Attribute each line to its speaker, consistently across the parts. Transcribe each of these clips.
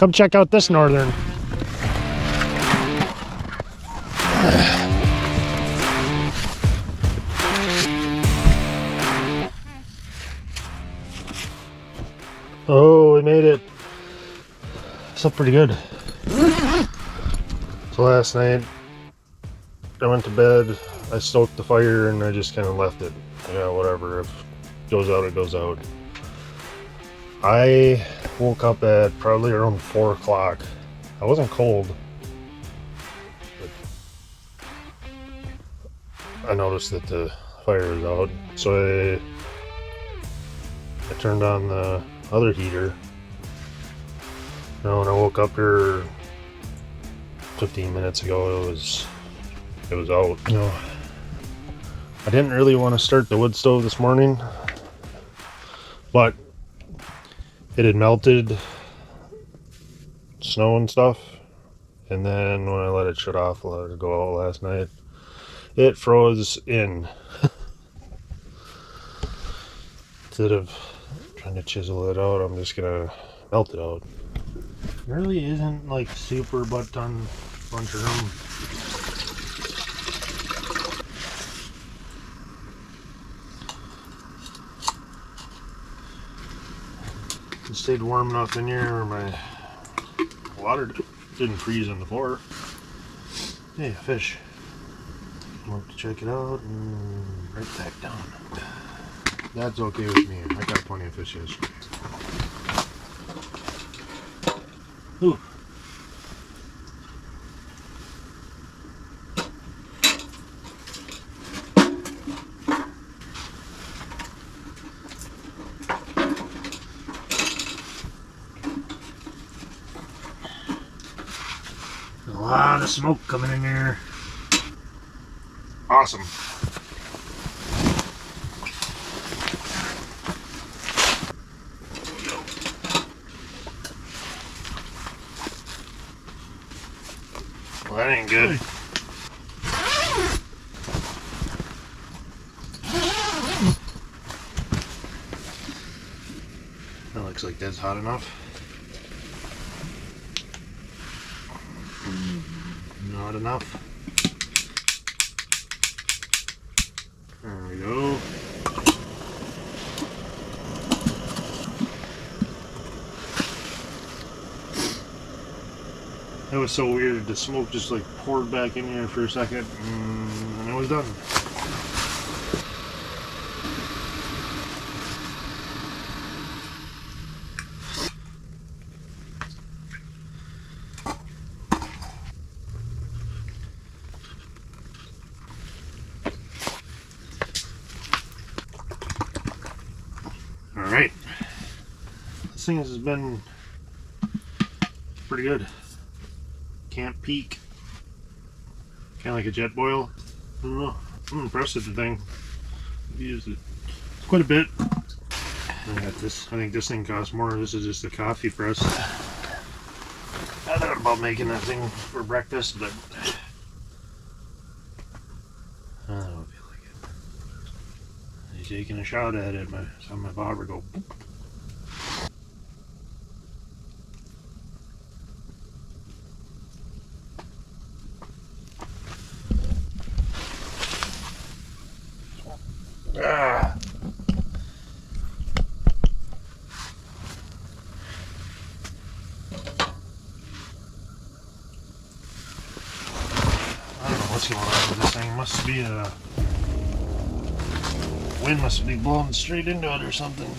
Speaker 1: Come check out this northern. Oh, we made it. Slept pretty good. So last night I went to bed, I stoked the fire, and I just kind of left it. Yeah, whatever. If it goes out, it goes out. I woke up at probably around 4 o'clock. I wasn't cold, but I noticed that the fire was out. So I turned on the other heater. You know, when I woke up here 15 minutes ago, it was out. You know, I didn't really want to start the wood stove this morning, but it had melted snow and stuff, and then when I let it shut off, I let it go out last night, it froze in. Instead of trying to chisel it out, I'm just gonna melt it out. There really isn't like super butt ton bunch of room. It stayed warm enough in here where my water didn't freeze on the floor. Hey, a fish. Went to check it out and right back down. That's okay with me. I got plenty of fish yesterday. Ooh. A lot of smoke coming in here. Awesome. Well, that ain't good. That looks like that's hot enough. Not enough. There we go. That was so weird. The smoke just like poured back in here for a second, and it was done. All right. This thing has been pretty good. Can't peak. Kind of like a jet boil. I don't know. I'm impressed with the thing. I've used it quite a bit. I got this. I think this thing costs more. This is just a coffee press. I thought about making that thing for breakfast, but I don't feel like it. He's taking a shot at it. Saw my bobber go boop. Ah. I don't know what's going on with this thing. Must be wind must be blowing straight into it or something.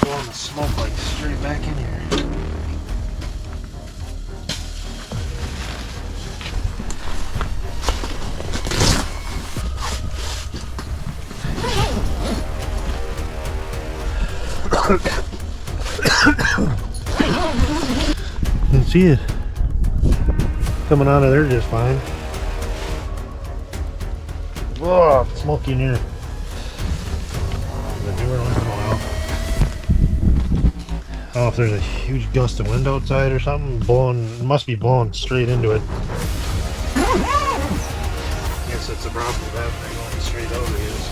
Speaker 1: Blowing the smoke like straight back in here. You can see it coming out of there just fine. Whoa, it's smoky in here. I don't know if there's a huge gust of wind outside or something blowing. It must be blowing straight into it. the problem with that thing going straight over is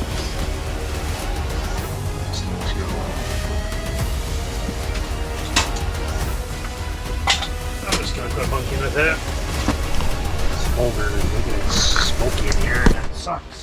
Speaker 1: smoke's going. I'm just gonna quit monkeying with that. It's older and making it smoky in here and it sucks.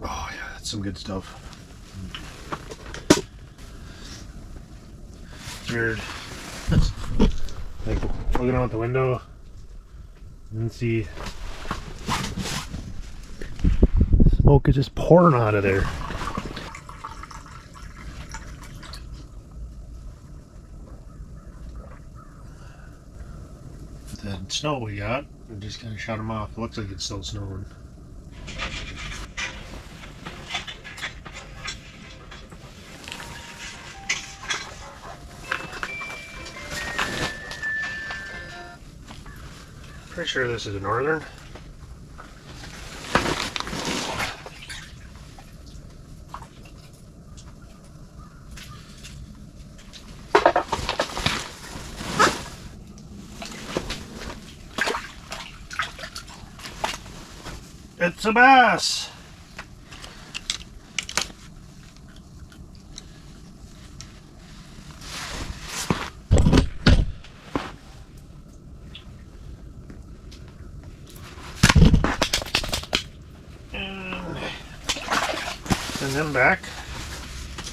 Speaker 1: Oh yeah, that's some good stuff. It's weird. Like looking out the window and see smoke is just pouring out of there. With that snow we got, we just kind of shut them off. It looks like it's still snowing. Pretty sure this is a northern. It's a bass. Send them back,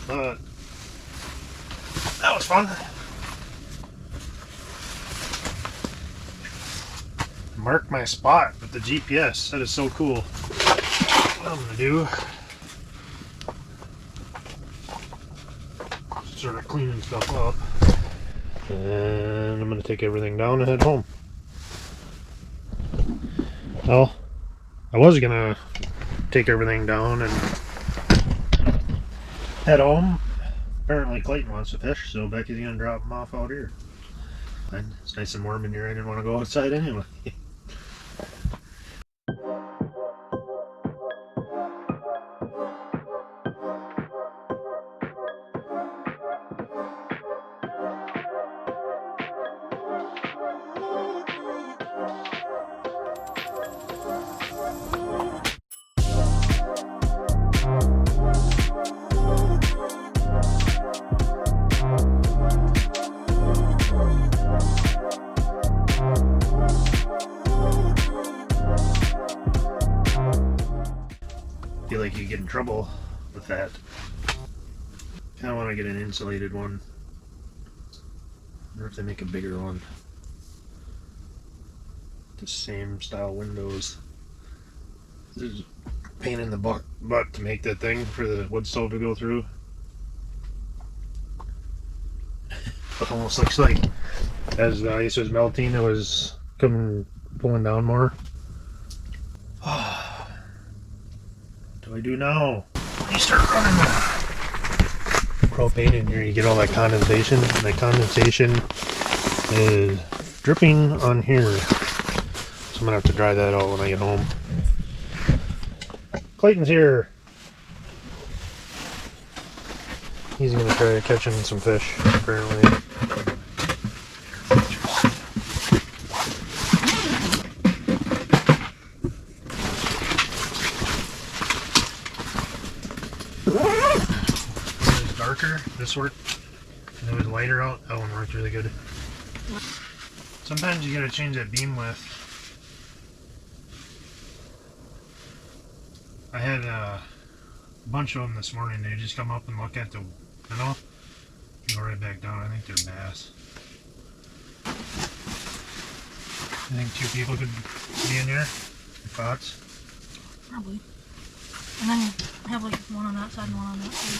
Speaker 1: but that was fun. Mark my spot with the GPS. That is so cool. What I'm gonna do, sort of cleaning stuff up, and I'm gonna take everything down and head home. Well, I was gonna take everything down and head home. Apparently Clayton wants to fish, so Becky's gonna drop him off out here. And it's nice and warm in here. I didn't want to go outside anyway. I feel like you get in trouble with that. Kind of want to get an insulated one. I wonder if they make a bigger one. The same style windows. There's a pain in the butt to make that thing for the wood stove to go through. It almost looks like as the ice was melting, it was pulling down more. What do I do now? You start running the propane in here, you get all that condensation, and that condensation is dripping on here. So I'm gonna have to dry that out when I get home. Clayton's here. He's gonna try catching some fish, apparently. Darker, this worked, and it was lighter out. That one worked really good. Sometimes you gotta change that beam width. I had a bunch of them this morning. They just come up and look at the minnow and go right back down. I think they're bass. I think 2 people could be in here. Your thoughts?
Speaker 2: Probably. And then you have like one on that side and one on that side.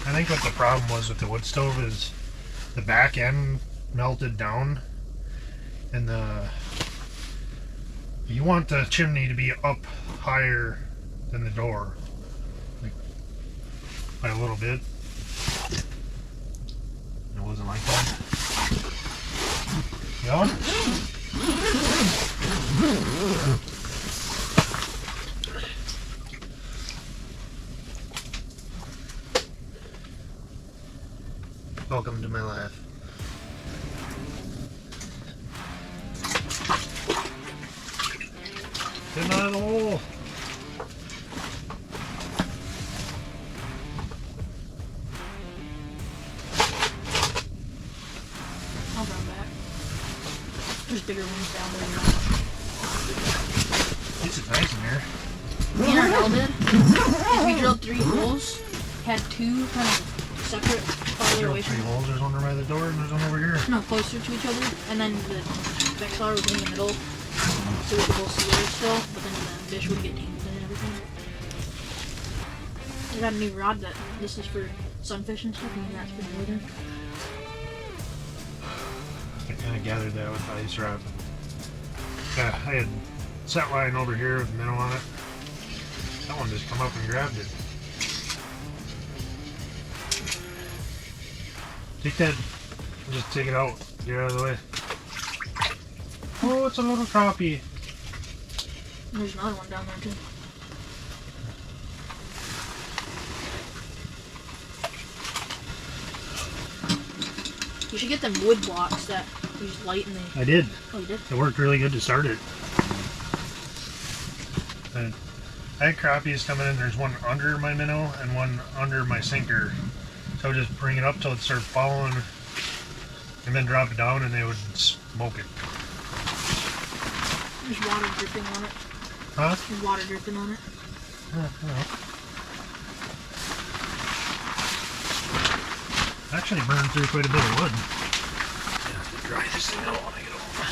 Speaker 1: I think what the problem was with the wood stove is the back end melted down, and you want the chimney to be up higher than the door, like by a little bit. It wasn't like that. You going? Welcome to my life. Getting out of the hole.
Speaker 2: I'll run back. There's bigger ones down there.
Speaker 1: It's nice in here.
Speaker 2: Me and our girl did. Is we drilled 3 holes, had 2 kind of separate farther away from
Speaker 1: 3 holes. There's one right by the door and there's one over here.
Speaker 2: no, closer to each other, and then the backflower was in the middle, so we could both see it still, but then the fish would get tangled in and everything. I got a new rod that this is for sunfish and stuff, and that's for northern.
Speaker 1: I kind of gathered that with the ice rod. Yeah, I had set line over here with a minnow on it. That one just come up and grabbed it. Take that, just take it out, get out of the way. Oh, it's a little crappie.
Speaker 2: There's another one down there too. You should get them wood blocks that you just light and they...
Speaker 1: I did.
Speaker 2: Oh, you did?
Speaker 1: It worked really good to start it. And I had crappies coming in. There's one under my minnow and one under my sinker. So I would just bring it up till it started falling and then drop it down and they would smoke it.
Speaker 2: There's water dripping on it.
Speaker 1: Huh?
Speaker 2: There's water dripping on it.
Speaker 1: Actually burned through quite a bit of wood. I have to dry this thing out when I get home.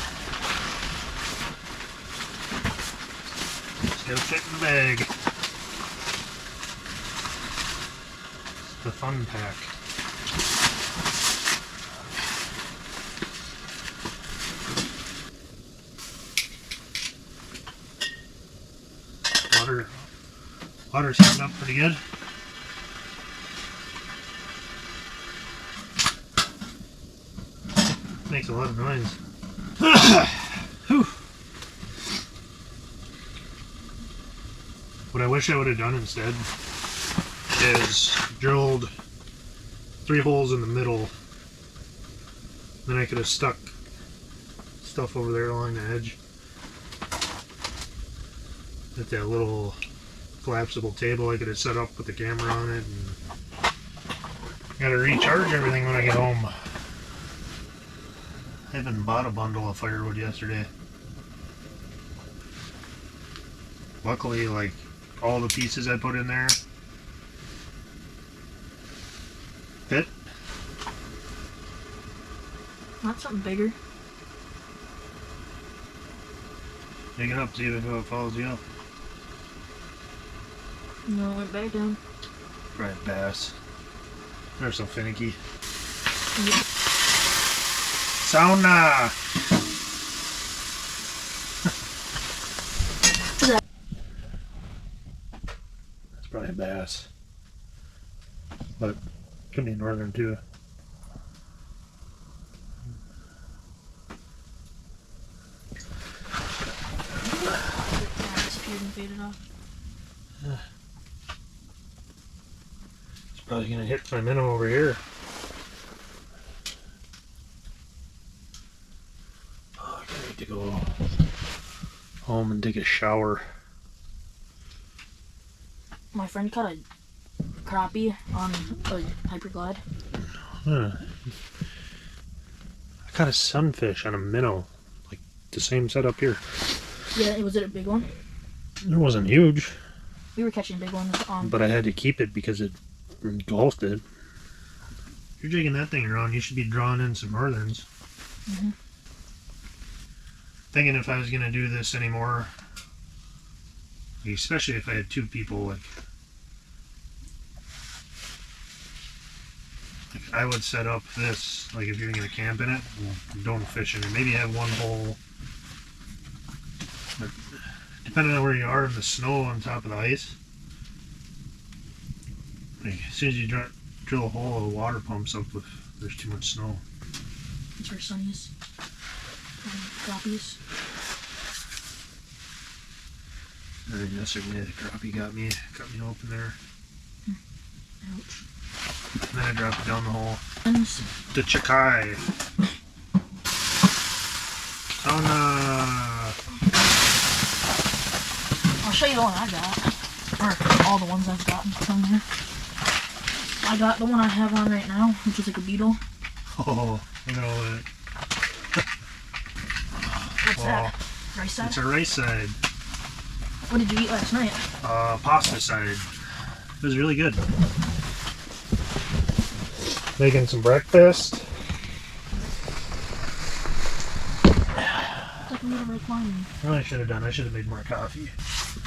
Speaker 1: It's gonna fit in the bag. It's the fun pack. Water's heating up pretty good. Makes a lot of noise. Whew. What I wish I would have done instead is drilled 3 holes in the middle. Then I could have stuck stuff over there along the edge. At that little collapsible table I could have set up with the camera on it. And gotta recharge everything when I get home. I even bought a bundle of firewood yesterday. Luckily, like, all the pieces I put in there fit.
Speaker 2: Not something bigger.
Speaker 1: Pick it up, see if it follows you up.
Speaker 2: No, it went back down.
Speaker 1: Right, bass. They're so finicky.
Speaker 2: Yeah.
Speaker 1: Sauna! That's probably a bass. But could be northern too.
Speaker 2: Disappeared and faded off.
Speaker 1: It's probably gonna hit my minnow over here. Oh, I can't wait to go home and take a shower.
Speaker 2: My friend caught a crappie on a hyperglide.
Speaker 1: Huh. I caught a sunfish on a minnow. Like the same setup here.
Speaker 2: Yeah, was it a big one?
Speaker 1: It wasn't huge.
Speaker 2: We were catching big ones on.
Speaker 1: But I had to keep it because it engulfed it. If you're jigging that thing around, you should be drawing in some northerns.
Speaker 2: Mm-hmm.
Speaker 1: Thinking if I was going to do this anymore, especially if I had 2 people, like I would set up this, like if you're going to camp in it, don't fish in it. Maybe have one hole. But depending on where you are in the snow on top of the ice, like as soon as you drill a hole, the water pumps up if there's too much snow.
Speaker 2: That's where Sunny is. Crappies.
Speaker 1: And yesterday the crappie cut me open there.
Speaker 2: Ouch.
Speaker 1: And then I dropped it down the hole. The Chikai. Oh no.
Speaker 2: I'll show you the one I got. Or all the ones I've gotten from here. I got the one I have on right now, which is like a beetle.
Speaker 1: Oh, look at all that.
Speaker 2: What's that? Rice side?
Speaker 1: It's a rice side.
Speaker 2: What did you eat last night?
Speaker 1: Pasta side. It was really good. Making some breakfast.
Speaker 2: It's like a little reclining.
Speaker 1: Well, I should have done. I should have made more coffee.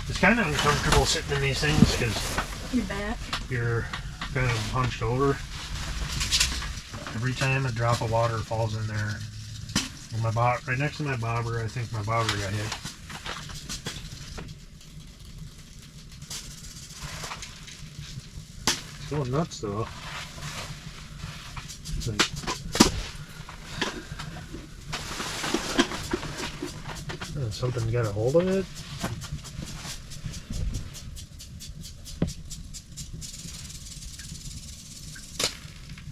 Speaker 1: It's kind of uncomfortable sitting in these things because
Speaker 2: Your back.
Speaker 1: you're kind of hunched over. Every time a drop of water falls in there, and right next to my bobber, I think my bobber got hit. It's going nuts though. It's like, something got a hold of it.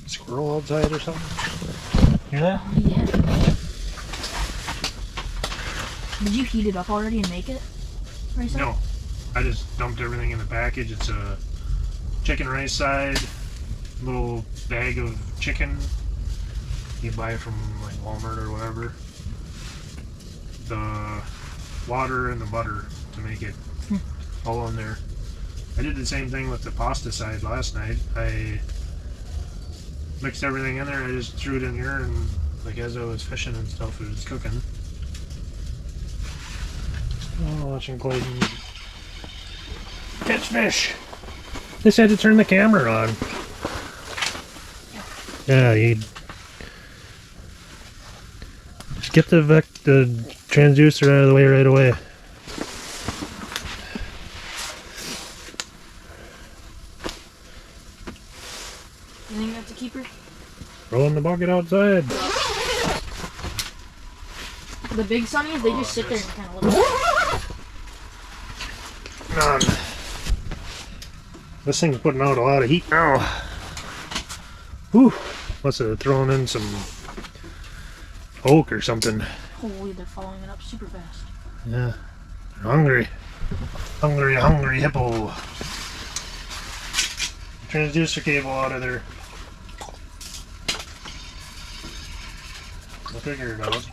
Speaker 1: Squirrel outside or something? Hear that?
Speaker 2: Yeah. Did you heat it up already and make it? Rice side?
Speaker 1: No. I just dumped everything in the package. It's a chicken rice side, little bag of chicken. You buy it from like Walmart or whatever. The water and the butter to make it all in there. I did the same thing with the pasta side last night. I mixed everything in there. I just threw it in here and like as I was fishing and stuff, it was cooking. Oh, watching Clayton catch fish. Just had to turn the camera on. Yeah, you just get the transducer out of the way right away.
Speaker 2: You think that's a keeper?
Speaker 1: Throwing the bucket outside.
Speaker 2: The big sunnies, they just sit there and kind of look at it.
Speaker 1: None. This thing's putting out a lot of heat now. Whew. Must have thrown in some oak or something.
Speaker 2: Holy, they're following it up super fast.
Speaker 1: Yeah. They're hungry. Hungry, hungry hippo. Transducer cable out of there. I'll figure it out.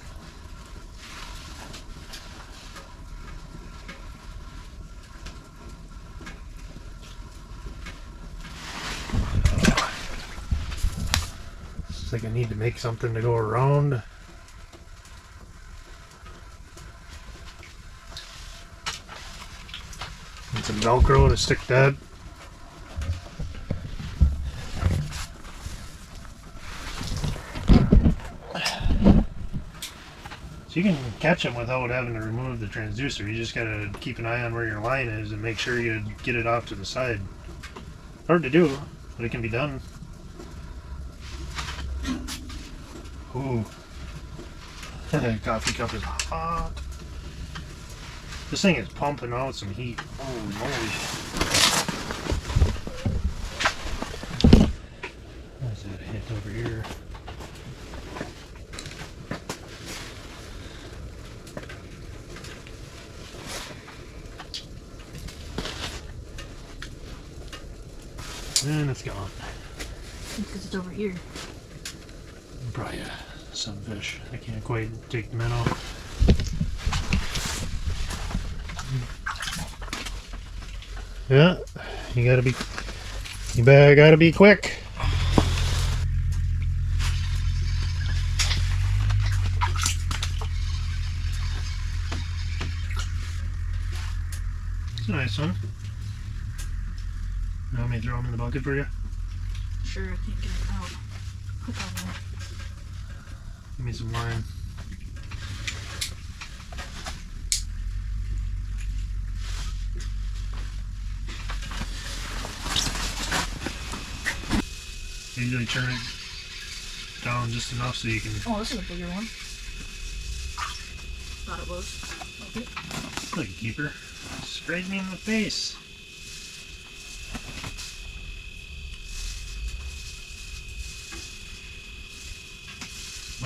Speaker 1: Looks like I need to make something to go around. And some Velcro to stick that. So you can catch them without having to remove the transducer. You just gotta keep an eye on where your line is and make sure you get it off to the side. Hard to do, but it can be done. Ooh. Coffee cup is hot. This thing is pumping out some heat. Holy moly. Where's that hit over here? And it's gone.
Speaker 2: Because it's over here.
Speaker 1: Probably a sunfish. I can't quite take the minnow. Yeah, you gotta be quick. It's a nice one. You want me to throw them in the bucket for you?
Speaker 2: Sure, I can't get it out. Quick on there.
Speaker 1: Give me some line. Usually turn it down just enough so you can.
Speaker 2: Oh, this is a bigger one. Thought it was. Okay.
Speaker 1: Like a keeper. Sprayed me in the face.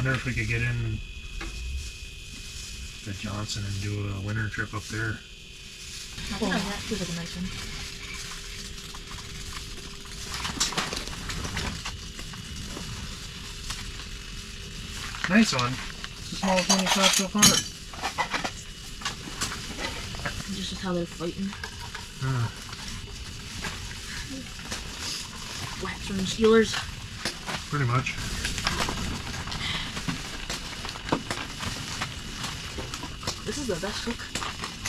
Speaker 1: Wonder if we could get in to Johnson and do a winter trip up there.
Speaker 2: Oh, that feels like a nice one.
Speaker 1: Nice one. It's the smallest one you caught so far.
Speaker 2: Just how they're fighting. Wax from the Steelers.
Speaker 1: Pretty much.
Speaker 2: This is the best hook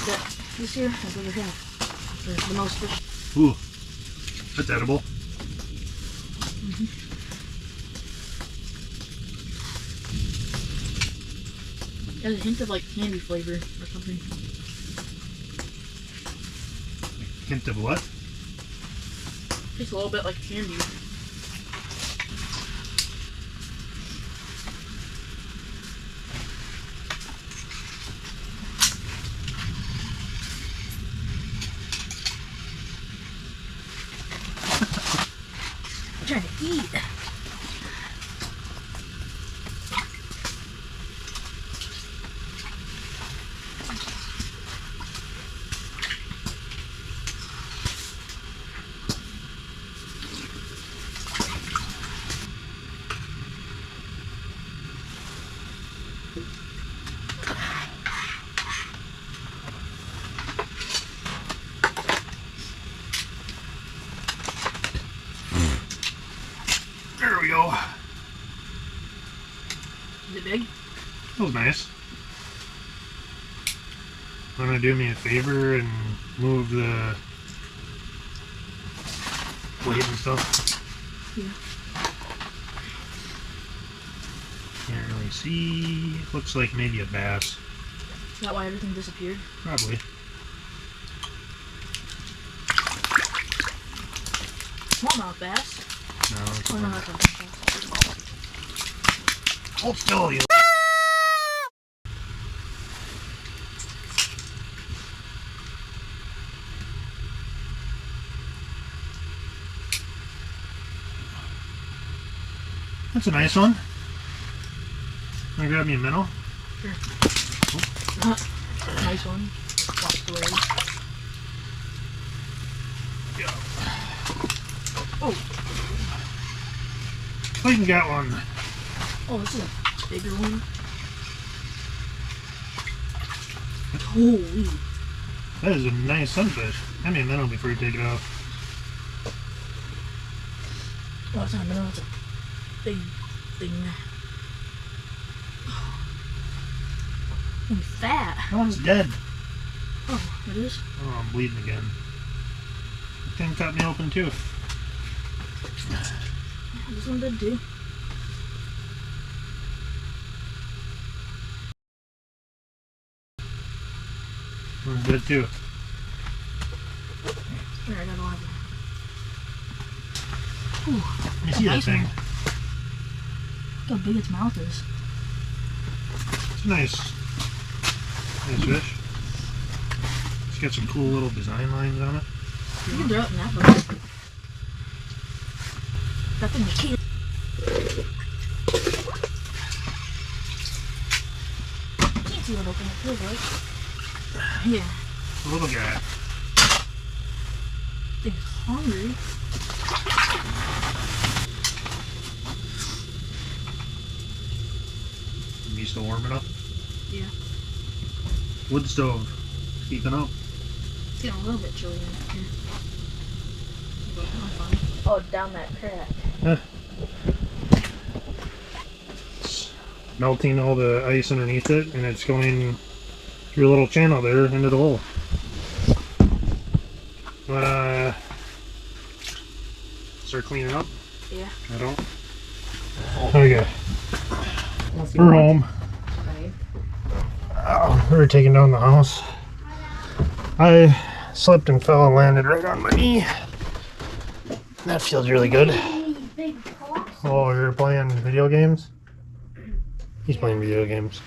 Speaker 2: that this year I've ever had. There's the most fish.
Speaker 1: Ooh, that's edible.
Speaker 2: It has a hint of like candy flavor or something.
Speaker 1: Hint of what?
Speaker 2: Tastes a little bit like candy. I'm trying to eat.
Speaker 1: There we go.
Speaker 2: Is it big?
Speaker 1: That was nice. Want to do me a favor and move the weight and stuff?
Speaker 2: Yeah.
Speaker 1: Can't really see. Looks like maybe a bass.
Speaker 2: Is that why everything disappeared?
Speaker 1: Probably.
Speaker 2: Smallmouth bass.
Speaker 1: No, it's
Speaker 2: Oh no,
Speaker 1: not.
Speaker 2: that's a big bass.
Speaker 1: Hold still, you. That's a nice one. Wanna grab me a minnow?
Speaker 2: Sure. Nice one. Walked away.
Speaker 1: Yeah.
Speaker 2: Oh,
Speaker 1: Clayton got one.
Speaker 2: oh, this is a bigger one. Holy.
Speaker 1: That is a nice sunfish. Hand me a minnow before you take it off.
Speaker 2: Oh, it's not a minnow, it's a big thing. And fat.
Speaker 1: That one's dead.
Speaker 2: Oh, it is?
Speaker 1: Oh, I'm bleeding again. Thing cut me open too.
Speaker 2: This one did too.
Speaker 1: One's dead too.
Speaker 2: Here, I got one.
Speaker 1: Let me see that
Speaker 2: Nice
Speaker 1: thing.
Speaker 2: one. Look how big its mouth is.
Speaker 1: It's a nice fish. It's got some cool little design lines on it.
Speaker 2: You can throw it in that boat. That thing is cute. Can't see what open it feels like. Yeah,
Speaker 1: A little guy.
Speaker 2: thing's hungry.
Speaker 1: You still warming up?
Speaker 2: Yeah.
Speaker 1: Wood stove. Keeping up.
Speaker 2: It's getting a little bit chilly in here. Oh, down that crack.
Speaker 1: It's melting all the ice underneath it, and it's going through a little channel there into the hole. But start cleaning up.
Speaker 2: Yeah.
Speaker 1: I don't. Okay. We're home. Oh, we were taking down the house. I slipped and fell and landed right on my knee. That feels really good. Oh, you're playing video games? He's playing video games.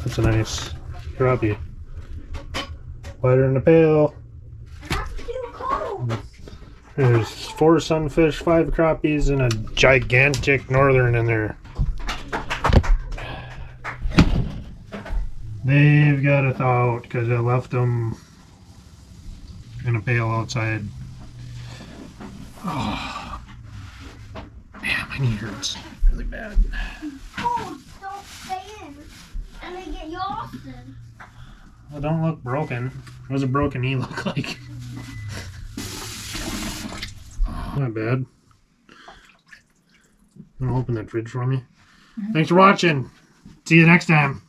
Speaker 1: That's a nice crappie. Lighter in the pail. There's 4 sunfish, 5 crappies, and a gigantic northern in there. They've got to thaw out because I left them in a pail outside. Oh, damn, my knee hurts really bad.
Speaker 3: Oh, don't stay in. And they get you Austin.
Speaker 1: Well, don't look broken. What does a broken knee look like? Not bad. You want to open that fridge for me? Thanks for watching. See you next time.